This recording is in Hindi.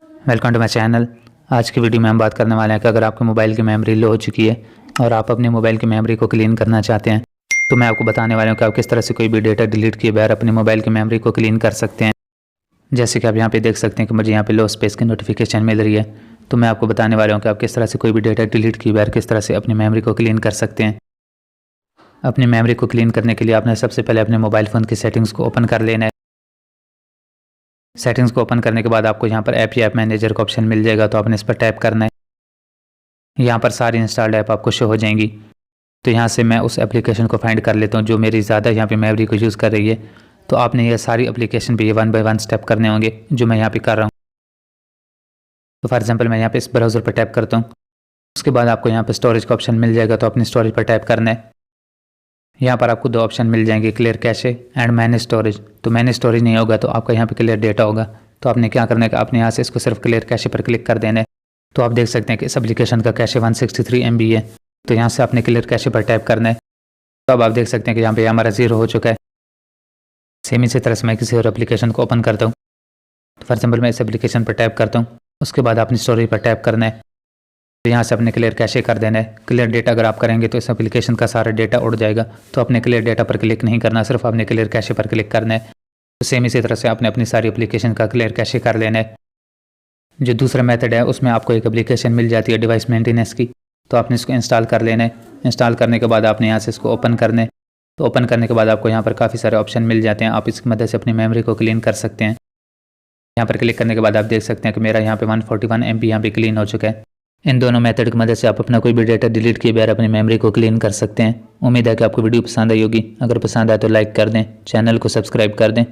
Welcome to my channel. आज की वीडियो में हम बात करने वाले हैं कि अगर आपके मोबाइल की मेमोरी लो हो चुकी है और आप अपने मोबाइल की मेमोरी को क्लीन करना चाहते हैं तो मैं आपको बताने वाला हूं कि आप किस तरह से कोई भी डेटा डिलीट किए बगैर अपने मोबाइल की मेमोरी को क्लीन कर सकते हैं। जैसे कि आप यहाँ पे देख सकते हैं कि मुझे यहाँ पे लो स्पेस की नोटिफिकेशन मिल रही है, तो मैं आपको बताने वाला हूँ कि आप किस तरह से कोई भी डेटा डिलीट किए बगैर किस तरह से अपनी मेमोरी को क्लीन कर सकते हैं। अपनी मेमोरी को क्लीन करने के लिए आपने सबसे पहले अपने मोबाइल फ़ोन की सेटिंग्स को ओपन कर लेना है। सेटिंग्स को ओपन करने के बाद आपको यहाँ पर ऐप या ऐप मैनेजर का ऑप्शन मिल जाएगा, तो आपने इस पर टैप करना है। यहाँ पर सारी इंस्टॉल्ड ऐप आपको शो हो जाएंगी। तो यहाँ से मैं उस एप्लीकेशन को फाइंड कर लेता हूँ जो मेरी ज़्यादा यहाँ पे मेमोरी को यूज़ कर रही है। तो आपने ये सारी एप्लीकेशन पे ये 1 बाय 1 स्टेप करने होंगे जो मैं यहाँ पे कर रहा हूँ। तो फॉर एग्जांपल मैं यहाँ पे इस ब्राउज़र पर टैप करता हूँ। उसके बाद आपको यहाँ पे स्टोरेज का ऑप्शन मिल जाएगा, तो अपनी स्टोरेज पर टैप करना है। यहाँ पर आपको 2 ऑप्शन मिल जाएंगे, clear cache and manage storage. तो मैनेज स्टोरेज नहीं होगा तो आपका यहाँ पे क्लियर डेटा होगा। तो आपने क्या करना है कि आपने यहाँ से इसको सिर्फ क्लियर कैशे पर क्लिक कर देना है। तो आप देख सकते हैं कि इस एप्लीकेशन का कैशे 163 MB है। तो यहाँ से आपने क्लियर कैशे पर टैप करना है। तो अब आप देख सकते हैं कि यहाँ पे हमारा 0 हो चुका है। सेम इसी तरह से मैं किसी और एप्लीकेशन को ओपन करता हूँ। तो फॉर एग्जाम्पल मैं इस एप्लीकेशन पर टैप करता हूँ। उसके बाद अपनी स्टोरेज पर टैप करना है। तो यहाँ से अपने क्लियर कैशे कर देना है। क्लियर डेटा अगर आप करेंगे तो इस एप्लीकेशन का सारा डेटा उड़ जाएगा। तो अपने क्लियर डेटा पर क्लिक नहीं करना, सिर्फ आपने क्लियर कैशे पर क्लिक करना है। तो सेम इसी तरह से आपने अपनी सारी एप्लीकेशन का क्लियर कैशे कर लेना है। जो दूसरा मेथड है उसमें आपको एक एप्लीकेशन मिल जाती है डिवाइस मेंटेनेंस की, तो आपने इसको इंस्टॉल कर लेना है। इंस्टॉल करने के बाद आपने यहाँ से इसको ओपन करना है। तो ओपन करने के बाद आपको यहाँ पर काफ़ी सारे ऑप्शन मिल जाते हैं, आप इसकी मदद से अपनी मेमोरी को क्लीन कर सकते हैं। यहाँ पर क्लिक करने के बाद आप देख सकते हैं कि मेरा यहाँ पे 141 MB यहाँ पे क्लीन हो चुका है। इन दोनों मेथड की मदद से आप अपना कोई भी डेटा डिलीट किए बगैर अपनी मेमोरी को क्लीन कर सकते हैं। उम्मीद है कि आपको वीडियो पसंद आई होगी। अगर पसंद आए तो लाइक कर दें, चैनल को सब्सक्राइब कर दें।